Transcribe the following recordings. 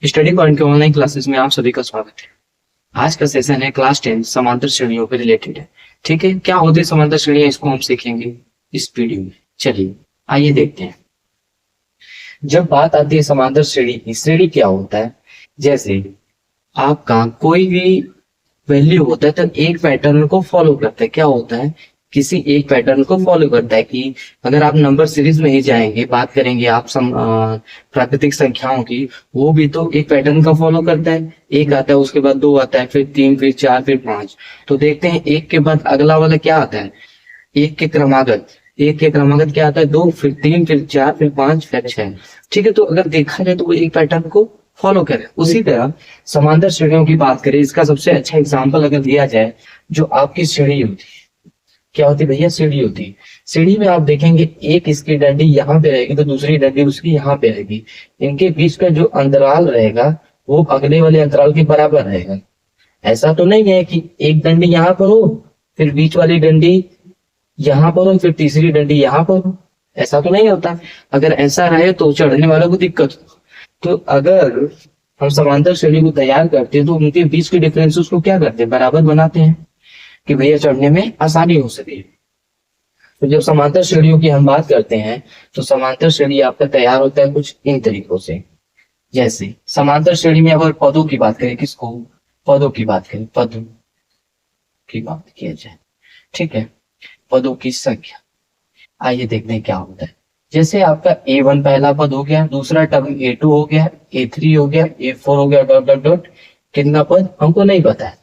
Study point के online classes में आप सभी का स्वागत है। आज का सेशन है क्लास 10 समांतर श्रेणियों पे रिलेटेड है। ठीक है, क्या होती है समांतर श्रेणियां, इसको हम सीखेंगे इस वीडियो में। चलिए आइए देखते हैं। जब बात आती है समांतर श्रेणी की, श्रेणी क्या होता है, जैसे आपका कोई भी वैल्यू होता है तो एक पैटर्न को फॉलो करता है। क्या होता है, किसी एक पैटर्न को फॉलो करता है। कि अगर आप नंबर सीरीज में ही जाएंगे, बात करेंगे आप प्राकृतिक संख्याओं की, वो भी तो एक पैटर्न का फॉलो करता है। एक आता है, उसके बाद दो आता है, फिर तीन, फिर चार, फिर पांच। तो देखते हैं एक के बाद अगला वाला क्या आता है। एक के क्रमागत क्या आता है, दो, फिर तीन, फिर चार, फिर पांच, फिर छह। ठीक है, तो अगर देखा जाए तो वो एक पैटर्न को फॉलो करे। उसी तरह समांतर श्रेणियों की बात करें, इसका सबसे अच्छा एग्जाम्पल अगर दिया जाए, जो आपकी श्रेणी होती है, क्या होती है भैया, सीढ़ी होती है। सीढ़ी में आप देखेंगे एक इसकी डंडी यहाँ पे रहेगी तो दूसरी डंडी उसकी यहाँ पे रहेगी। इनके बीच का जो अंतराल रहेगा वो अगले वाले अंतराल के बराबर रहेगा। ऐसा तो नहीं है कि एक डंडी यहाँ पर हो, फिर बीच वाली डंडी यहाँ पर हो, फिर तीसरी डंडी यहाँ पर हो। ऐसा तो नहीं होता। अगर ऐसा रहे तो चढ़ने वालों को दिक्कत हो। तो अगर हम समांतर श्रेणी को तैयार करते हैं तो उनके बीच के डिफरेंसेस को क्या करते हैं, बराबर बनाते हैं, कि भैया चढ़ने में आसानी हो सके। तो जब समांतर श्रेणियों की हम बात करते हैं तो समांतर श्रेणी आपका तैयार होता है कुछ इन तरीकों से। जैसे समांतर श्रेणी में अगर पदों की बात करें, किसको, पदों की बात करें, पदों की बात किया जाए, ठीक है, पदों की संख्या। आइए देखते हैं क्या होता है। जैसे आपका A1 पहला पद हो गया, दूसरा टर्म A2 हो गया, A3 हो गया, A4 हो गया, डॉट डॉट डॉट। कितना पद हमको नहीं पता है।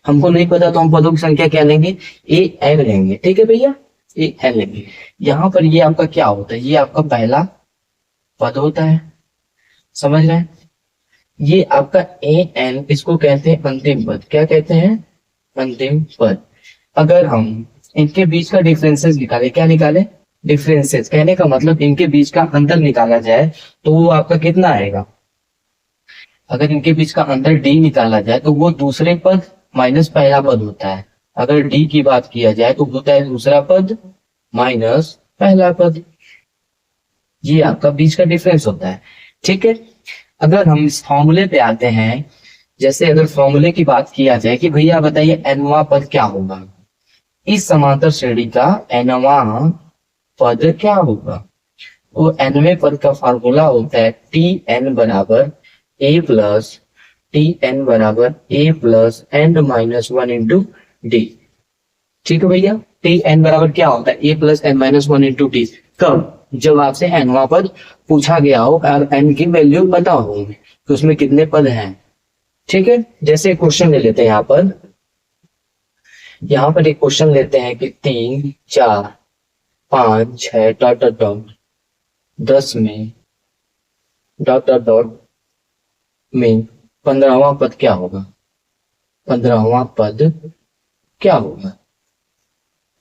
हमको नहीं पता तो हम पदों की संख्या क्या लेंगे, AN लेंगे। ठीक है भैया, AN लेंगे। यहाँ पर ये आपका क्या होता है, ये आपका पहला पद होता है, समझ रहे हैं। ये आपका AN, इसको कहते हैं अंतिम पद। क्या कहते हैं, अंतिम पद। अगर हम इनके बीच का डिफरेंसेस निकाले, क्या निकाले, डिफरेंसेस, कहने का मतलब इनके बीच का अंतर निकाला जाए तो वो आपका कितना आएगा। अगर इनके बीच का अंतर D निकाला जाए तो वो दूसरे पद माइनस पहला पद होता है। अगर D की बात किया जाए तो होता है दूसरा पद माइनस पहला पद। ये आपका बीच का डिफरेंस होता है। ठीक है, अगर हम इस फॉर्मूले पे आते हैं, जैसे अगर फॉर्मूले की बात किया जाए कि भैया बताइए nवां पद क्या होगा, इस समांतर श्रेणी का nवां पद क्या होगा। वो nवें पद का फॉर्मूला होता है Tn बराबर a प्लस Tn बराबर a plus n minus one into D. ठीक है भैया, Tn बराबर क्या होता है, a plus n minus one into D. कब, जब आपसे nवां पद पूछा गया हो और n की वैल्यू पता हो तो उसमें कितने पद हैं। ठीक है, जैसे क्वेश्चन ले लेते हैं यहाँ पर एक क्वेश्चन लेते हैं कि 3, 4, 5, 6 डॉट डॉट डॉट 10 में डॉट डॉट डॉट में 15वां पद क्या होगा, 15वां पद क्या होगा।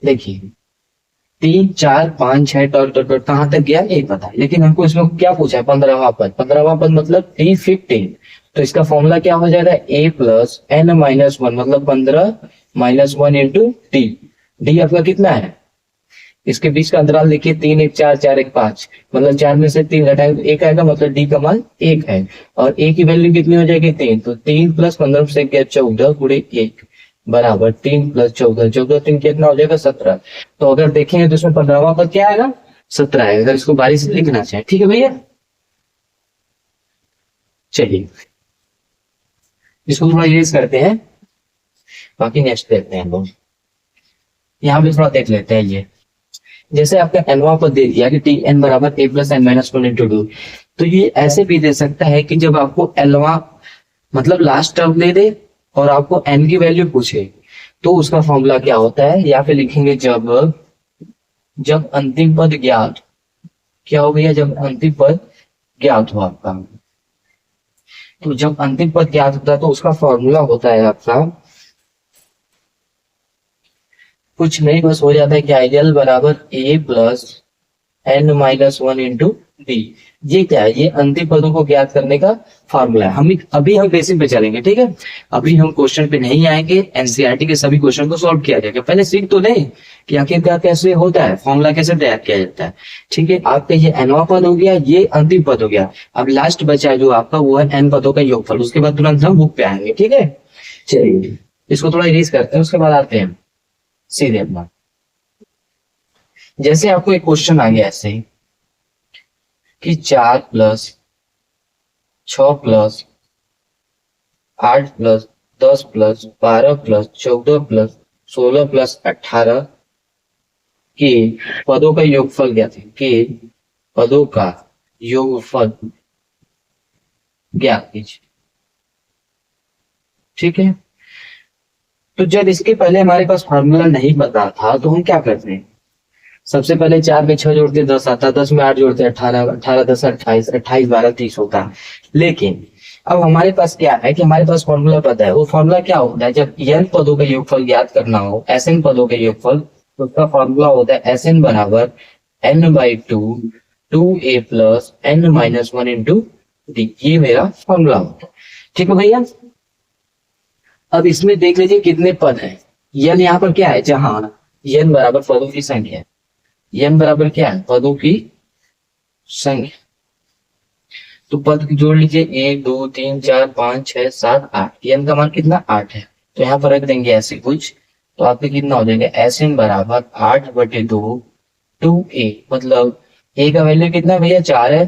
देखिए 3, 4, 5, 6 डॉट डॉट डॉट कहां तक गया एक पता है, लेकिन हमको इसमें क्या पूछा है, 15वां पद। 15वां पद मतलब 315। तो इसका फॉर्मूला क्या हो जाएगा, a plus n minus one, मतलब 15 minus one into D. D आपका कितना है, इसके बीच का अंतराल देखिए, 3, 1, 4, 4, 1, 5, मतलब 4 में से 3 घटाएंगे तो 1 आएगा, मतलब डी का मान 1 है। और a की वैल्यू कितनी हो जाएगी, 3। तो 3 प्लस 15 से 14 गुणे 1 बराबर 3 प्लस 14, 14 3 कितना हो जाएगा, 17। तो अगर देखेंगे तो इसमें 15वां पद क्या आएगा, 17 आएगा। अगर इसको बारी से लिखना चाहे, ठीक है भैया। चलिए इसको थोड़ा यूज करते हैं, बाकी नेक्स्ट देखते हैं हम लोग। यहाँ पे थोड़ा देख लेते हैं। ये जैसे आपका nवां पद दे दिया कि Tn बराबर a plus n minus one into two, तो ये ऐसे भी दे सकता है कि जब आपको nवां मतलब लास्ट टर्म दे दे और आपको n की वैल्यू पूछे तो उसका फॉर्मूला क्या होता है, या फिर लिखेंगे जब अंतिम पद ज्ञात, क्या हो गया, जब अंतिम पद ज्ञात हो आपका। तो जब अंतिम पद ज्ञात होता है तो उसका फॉर्मूला होता है आपका कुछ नहीं, बस हो जाता है कि एल बराबर a plus n minus one into D. ये क्या है? ये अंतिम पदों को ज्ञात करने का फॉर्मूला है। अभी हम बेसिक पे चलेंगे, ठीक है। अभी हम क्वेश्चन पे नहीं आएंगे, एनसीईआरटी के सभी क्वेश्चन को सॉल्व किया जाएगा। पहले सीख तो लें कि आखिरकार कैसे होता है, फॉर्मूला कैसे तैयार किया जाता है, ठीक है। आपका ये nवां पद हो गया, ये अंतिम पद हो गया। अब लास्ट बचा है जो आपका, वो है n पदों का योगफल। उसके बाद तुरंत हम बुक पे आएंगे, ठीक है। चलिए इसको थोड़ा इरेज करते हैं, उसके बाद आते हैं सीधे अपना। जैसे आपको एक क्वेश्चन आ गया ऐसे ही कि 4 + 6 + 8 + 10 + 12 + 14 + 16 + 18 के पदों का योगफल क्या थे, के पदों का योगफल ज्ञात कीजिए, ठीक है। तो जब इसके पहले हमारे पास फॉर्मूला नहीं पता था तो हम क्या करते हैं, सबसे पहले 4 में 6 जोड़ते 10 आता, 10 में 8 जोड़ते 18, 18 10 28, 28 12 30 होता। लेकिन अब हमारे पास क्या है कि हमारे पास फॉर्मूला पता है। वो फॉर्मूला क्या होता है, जब n पदों का योगफल ज्ञात करना हो, Sn पदों का योगफल, तो उसका फॉर्मूला होता है Sn बराबर n/2 2a + n-1 × d। ये मेरा फॉर्मूला होता है, ठीक है भैया। अब इसमें देख लीजिए कितने पद हैं। n यहाँ पर क्या है, जहां n बराबर पदों की संख्या है, n बराबर क्या है, पदों की संख्या। तो पद जोड़ लीजिए 1 2 3 4 5 6 7 8। n का मान कितना, 8 है। तो यहाँ पर रख देंगे ऐसे कुछ, तो आपके कितना हो जाएगा, Sn बराबर 8/2 2a, मतलब a का वैल्यू कितना भैया 4 है,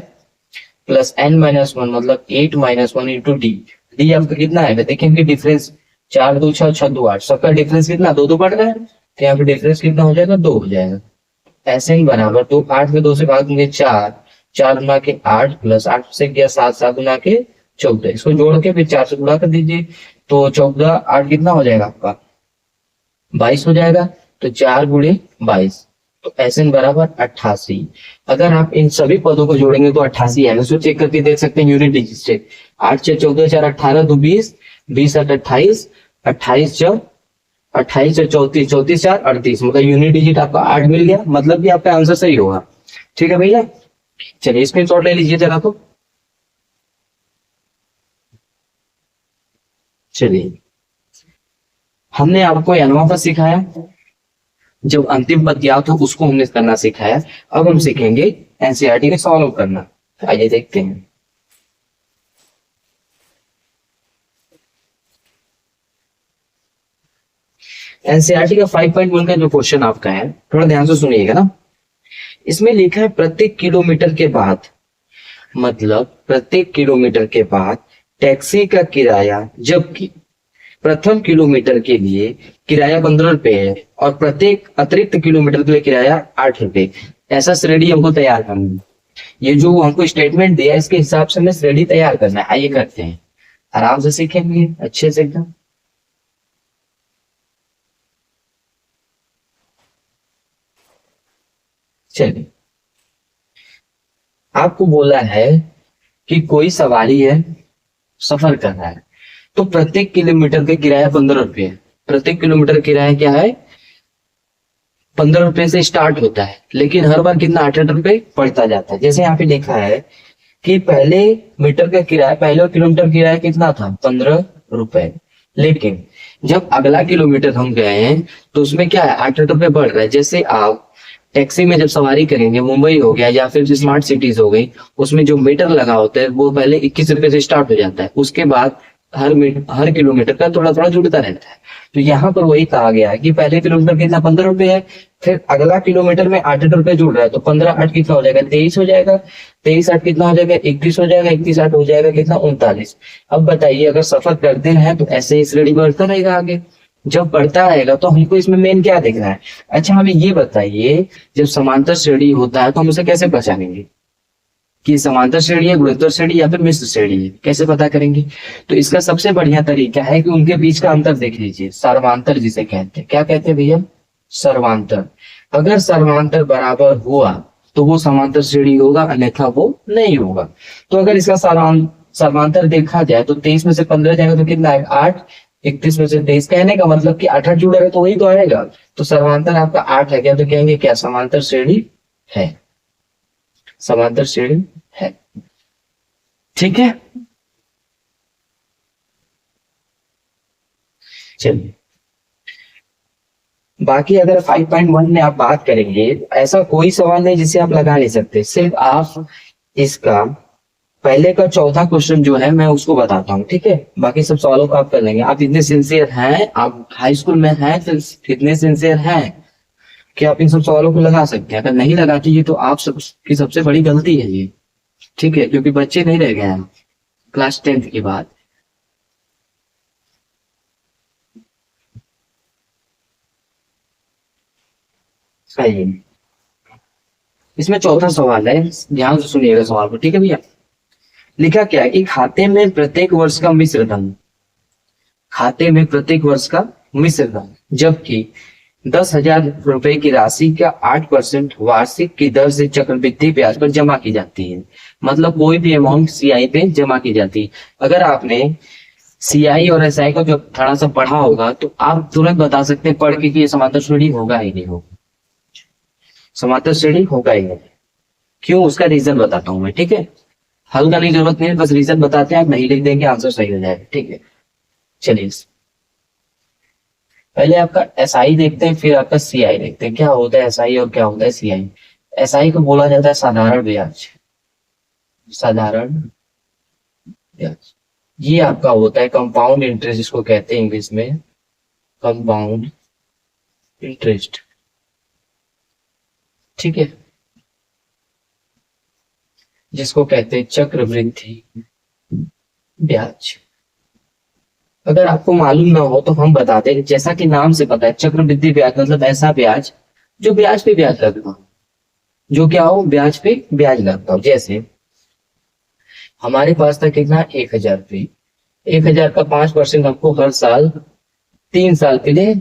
प्लस n-1 मतलब 8-1 × d। d आपका कितना है, देखेंगे डिफरेंस 4 2 6 6 2 8, सबका डिफरेंस कितना 2 2 बढ़ रहा है, तो यहाँ पे डिफरेंस कितना हो जाएगा, 2 हो जाएगा। Sn बराबर, तो 8 में 2 से भाग देंगे 4, 4 गुना के 8 प्लस 8 से गया 7, 7 गुना के 14, इसको जोड़ के फिर 4 से गुणा कर दीजिए, तो 14 8 कितना हो जाएगा आपका 22 हो जाएगा। तो 4 × 22, तो Sn बराबर 88। अगर आप इन सभी पदों को जोड़ेंगे तो 88 है, उसको चेक करके देख सकते हैं यूनिट डिजिट से। 8 6 14 4 18 2 20, 20 8 28, 28 4 28 और 34, 34 4 38, मतलब यूनिट डिजिट आपका 8 मिल गया, मतलब कि आपका आंसर सही होगा, ठीक है भैया। चलिए स्क्रीनशॉट ले लीजिए जरा। तो चलिए हमने आपको nवां पद सिखाया, जब अंतिम पद ज्ञात हो उसको हमने करना सिखाया। अब हम सीखेंगे एनसीईआरटी में सॉल्व करना। आइए देखते हैं। एनसीईआरटी का 5.1 का जो क्वेश्चन आपका है, थोड़ा ध्यान से सुनिएगा ना। इसमें लिखा है प्रत्येक किलोमीटर के बाद, मतलब प्रत्येक किलोमीटर के बाद टैक्सी का किराया, जबकि प्रथम किलोमीटर के लिए किराया 15 रुपए है और प्रत्येक अतिरिक्त किलोमीटर के लिए किराया 8 रुपए। ऐसा श्रेणी हमको तैयार करना है। ये जो हमको स्टेटमेंट दिया है इसके हिसाब से हमें श्रेणी तैयार करना है। आइए करते हैं, आराम से सीखेंगे अच्छे से एकदम। चलिए आपको बोला है कि कोई सवारी है, सफर कर रहा है, तो प्रत्येक किलोमीटर का किराया 15 रुपए है। प्रत्येक किलोमीटर किराया क्या है, 15 रुपए से स्टार्ट होता है, लेकिन हर बार कितना 8 रुपए बढ़ता जाता है। जैसे यहाँ पे लिखा है कि पहले मीटर का किराया, पहले किलोमीटर किराया कितना था 15 रुपए, लेकिन जब अगला किलोमीटर हम गए हैं तो उसमें क्या है 8 रुपए बढ़ रहा है। जैसे आप टैक्सी में जब सवारी करेंगे, मुंबई हो गया या फिर स्मार्ट सिटीज हो गई, उसमें जो मीटर लगा होता है वो पहले 21 रुपए से स्टार्ट हो जाता है, उसके बाद हर किलोमीटर का थोड़ा थोड़ा जुड़ता रहता है। तो यहाँ पर वही कहा गया है कि पहले किलोमीटर कितना 15 रुपए है, फिर अगला किलोमीटर में 8 रुपए जुड़ रहा है, तो 15 8 कितना हो जाएगा 23 हो जाएगा, 23 8 कितना हो जाएगा 31 हो जाएगा, 31 8 हो जाएगा कितना 39। अब बताइए अगर सफर करते हैं तो ऐसे ही श्रेणी बढ़ता रहेगा आगे। जब बढ़ता रहेगा तो हमको इसमें मेन क्या देखना है। अच्छा हमें ये बताइए, जब समांतर श्रेणी होता है तो हम उसे कैसे पहचानेंगे कि समांतर श्रेणी है, गुणोत्तर श्रेणी या फिर मिश्र श्रेणी है, कैसे पता करेंगे। तो इसका सबसे बढ़िया तरीका है कि उनके बीच का अंतर देख लीजिए, सर्वांतर जिसे कहते हैं। क्या कहते हैं भैया, सर्वांतर। अगर सर्वांतर बराबर हुआ तो वो समांतर श्रेणी होगा, अन्यथा वो नहीं होगा। तो अगर इसका सर्वांतर देखा जाए तो 23 में से 15 जाएगा तो कितना है 8, 31 में से 23, कहने का मतलब कि 8 जुड़ेगा तो वही तो आएगा। तो सर्वांतर आपका 8 है क्या, तो कहेंगे क्या समांतर श्रेणी है। समांतर श्रेणी है। ठीक है, चलिए बाकी अगर 5.1 में आप बात करेंगे, ऐसा कोई सवाल नहीं जिसे आप लगा नहीं सकते, सिर्फ आप इसका पहले का चौथा क्वेश्चन जो है मैं उसको बताता हूँ, ठीक है। बाकी सब सवालों को आप कर लेंगे। आप इतने सिंसियर हैं, आप हाई स्कूल में हैं, तो इतने सिंसियर हैं कि आप इन सब सवालों को लगा सकते हैं। अगर नहीं लगाते ये तो आप सबकी सबसे बड़ी गलती है ये, ठीक है, क्योंकि बच्चे नहीं रह गए हैं क्लास 10th के बाद। सही, इसमें चौथा सवाल है, ध्यान से सुनिएगा सवाल को, ठीक है भैया। लिखा क्या है कि खाते में प्रत्येक वर्ष का मिश्र धन, खाते में प्रत्येक वर्ष का मिश्र धन, जबकि 10,000 रुपए की राशि का 8% वार्षिक की दर से चक्रवृद्धि ब्याज पर जमा की जाती है। मतलब कोई भी अमाउंट सीआई पे जमा की जाती है। अगर आपने सीआई और एसआई को जब थोड़ा सा पढ़ा होगा तो आप तुरंत बता सकते हैं पढ़ के कि ये समांतर श्रेणी होगा ही नहीं होगा, समांतर श्रेणी होगा ही नहीं। क्यों, उसका रीजन बताता हूं मैं, ठीक है। हल करने की जरूरत नहीं है, बस रीजन बताते हैं, आप नहीं लिख देंगे आंसर सही हो जाएगा, ठीक है। चलिए पहले आपका एसआई देखते हैं, फिर आपका सीआई देखते हैं। क्या होता है एसआई और क्या होता है सीआई। एसआई को बोला जाता है साधारण ब्याज, साधारण ब्याज। ये आपका होता है कंपाउंड इंटरेस्ट, जिसको कहते हैं इंग्लिश में कंपाउंड इंटरेस्ट, ठीक है, जिसको कहते हैं चक्रवृद्धि ब्याज। अगर आपको मालूम ना हो तो हम बताते हैं, जैसा कि नाम से पता है चक्रवृद्धि ब्याज मतलब ऐसा ब्याज जो ब्याज पे ब्याज लगता हो, जो क्या हो, ब्याज पे ब्याज लगता हो। जैसे हमारे पास था कितना, 1,000 रुपये, 1,000 का 5% हमको हर साल 3 साल के लिए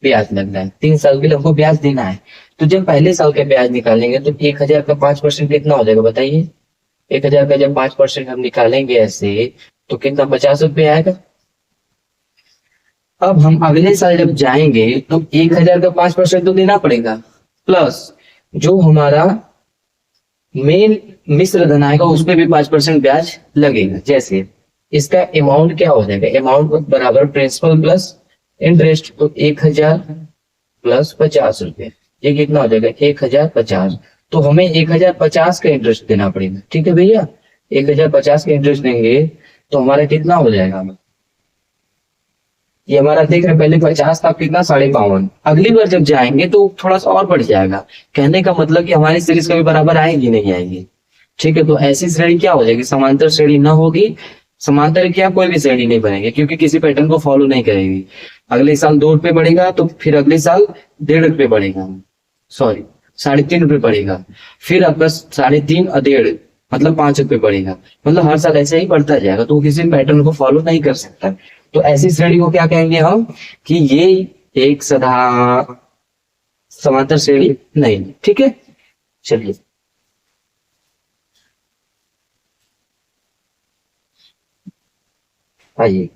ब्याज लगना है, 3 साल के लिए हमको ब्याज देना है। तो जब पहले साल का ब्याज निकालेंगे तो 1,000 का 5% कितना हो जाएगा बताइए। 1,000 का जब 5% हम निकालेंगे ऐसे तो कितना, 50 रुपये आएगा। अब हम अगले साल जब जाएंगे तो 1,000 का 5% तो देना पड़ेगा, प्लस जो हमारा मेन मिश्र धन आएगा उस पर भी 5% ब्याज लगेगा। जैसे इसका अमाउंट क्या हो जाएगा, अमाउंट बराबर प्रिंसिपल प्लस इंटरेस्ट, तो 1,000 प्लस 50 रुपये, ये कितना हो जाएगा, 1,050। तो हमें 1,050 का इंटरेस्ट देना पड़ेगा, ठीक है भैया। 1,050 का इंटरेस्ट देंगे तो हमारा कितना हो जाएगा, ये हमारा देख रहे पहले 50 था, कितना, 52। अगली बार जब जाएंगे तो थोड़ा सा और बढ़ जाएगा। कहने का मतलब कि हमारी सीरीज कभी बराबर आएगी नहीं आएगी, ठीक है। तो ऐसी श्रेणी क्या हो जाएगी, समांतर श्रेणी ना होगी। समांतर क्या, कोई भी श्रेणी नहीं बनेगी क्योंकि किसी पैटर्न को फॉलो नहीं करेगी। अगले साल 2 रुपये बढ़ेगा तो फिर अगले साल 1.5 रुपये बढ़ेगा, सॉरी 3.5 रुपये बढ़ेगा, फिर आपका 3.5 और 1.5 मतलब 5 रुपये बढ़ेगा। मतलब हर साल ऐसे ही बढ़ता जाएगा, तो किसी पैटर्न को फॉलो नहीं कर सकता। तो ऐसी श्रेणी को क्या कहेंगे हम, कि ये एक समांतर श्रेणी नहीं, ठीक है। चलिए आइए,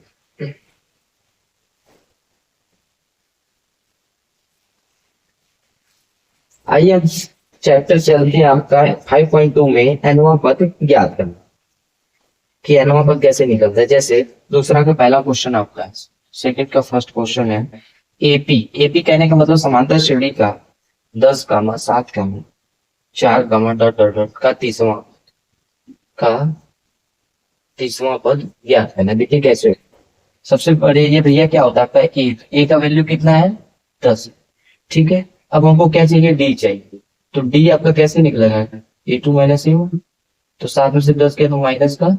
आइए अब चैप्टर चलते हैं आपका 5.2 में एनोवा पद ज्ञात करना, कि एनोवा पद कैसे निकलता है। जैसे दूसरा का पहला क्वेश्चन आपका, सेकंड का फर्स्ट क्वेश्चन है एपी। एपी कहने का मतलब समांतर श्रेणी का 10 कामा 7 कामा 4 कामा डॉट डॉट डॉट का तीसवां पद ज्ञात करना। देखिए कैसे, सबसे पहले ये भैया क्या होता है, आपका ए का वैल्यू कितना है, 10, ठीक है। अब हमको क्या चाहिए, डी चाहिए, तो डी आपका कैसे निकलेगा, A2 माइनस A1, तो 7 में से 10 के तो माइनस का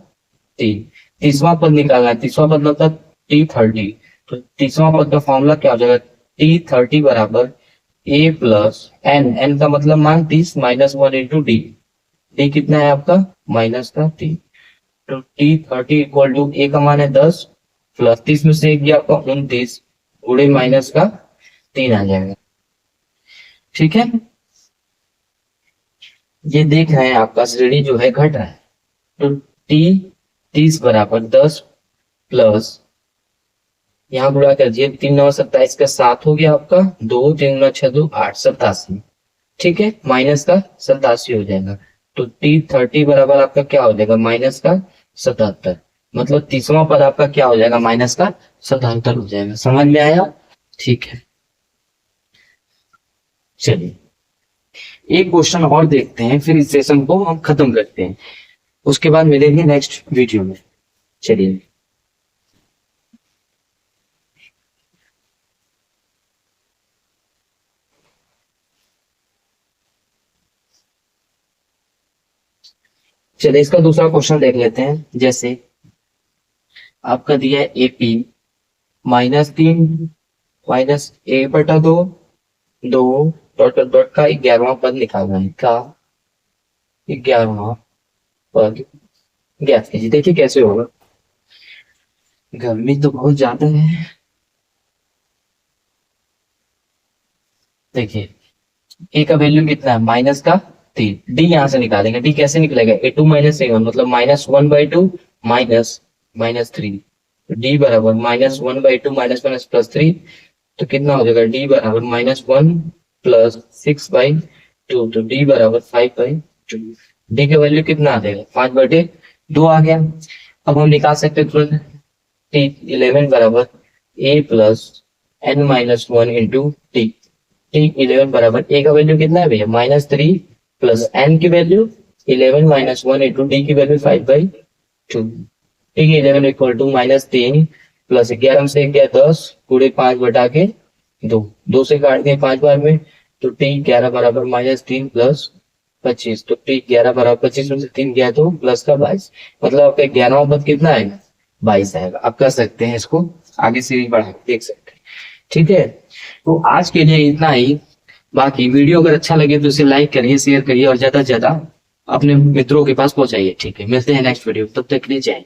3। तीसवां पद निकालना है, तीसवां पद मतलब T30, तो तीसवां पद का फॉर्मूला क्या हो जाएगा, T30 बराबर A प्लस एन का मतलब मान 30 माइनस 1 इंटू डी। डी कितना है आपका, माइनस का 3, तो T30 इक्वल टू ए का मान है 10 प्लस 30 में से गया आपका 29 गुणे माइनस का 3 आ जाएगा, ठीक है। ये देख रहे हैं आपका श्रेणी जो है घट रहा है, तो T30 बराबर 10 प्लस यहाँ गुणा कर दिए, 3 9 27 का 7 हो गया आपका, 2 3 9 6 2 8 87, ठीक है, माइनस का 87 हो जाएगा। तो T30 बराबर आपका क्या हो जाएगा, माइनस का 77। मतलब तीसरा पद आपका क्या हो जाएगा, माइनस का 77 हो जाएगा। समझ में आया? ठीक है, चलिए एक क्वेश्चन और देखते हैं, फिर इस सेशन को हम खत्म करते हैं, उसके बाद मिलेंगे नेक्स्ट वीडियो में। चलिए चलिए इसका दूसरा क्वेश्चन देख लेते हैं। जैसे आपका दिया है AP -3 माइनस A/2 दो डॉट डॉट का 11वां पद निकालना है। का 11वां पद ज्ञात कीजिए। देखिए कैसे होगा, गर्मी तो बहुत ज्यादा है। देखिए ए का वैल्यू कितना है, माइनस का 3। डी यहाँ से निकालेंगे। डी कैसे निकलेगा, A2 माइनस A1 मतलब -1/2 माइनस -3। डी बराबर -1/2 माइनस प्लस 3, तो कितना हो जाएगा, डी बराबर -1 प्लस 6/2, तो डी बराबर 5/2। डी का वैल्यू कितना आ जाएगा, 5/2 आ गया। अब हम निकाल सकते हैं तुरंत। T11 बराबर A plus n-1 into T. T11 बराबर ए का वैल्यू कितना है भैया, -3 प्लस n की वैल्यू 11 -1 इंटू डी की value 5/2। T11 equal to -3 plus 11 से 10 पूरे 5 बटा के 2 से काट दिए 5 बार में, तो T11 बराबर -3 प्लस 25। तो T11 बराबर 25 में से 3 गया तो प्लस का 22, मतलब आपका 11वां पद कितना आएगा, 22 आएगा। आप कर सकते हैं इसको, आगे से भी बढ़ा के देख सकते हैं। ठीक है, तो आज के लिए इतना ही। बाकी वीडियो अगर अच्छा लगे तो इसे लाइक करिए, शेयर करिए और ज्यादा से ज्यादा अपने मित्रों के पास पहुंचाइए। ठीक है, मिलते हैं नेक्स्ट वीडियो, तब तक के लिए जय हिंद।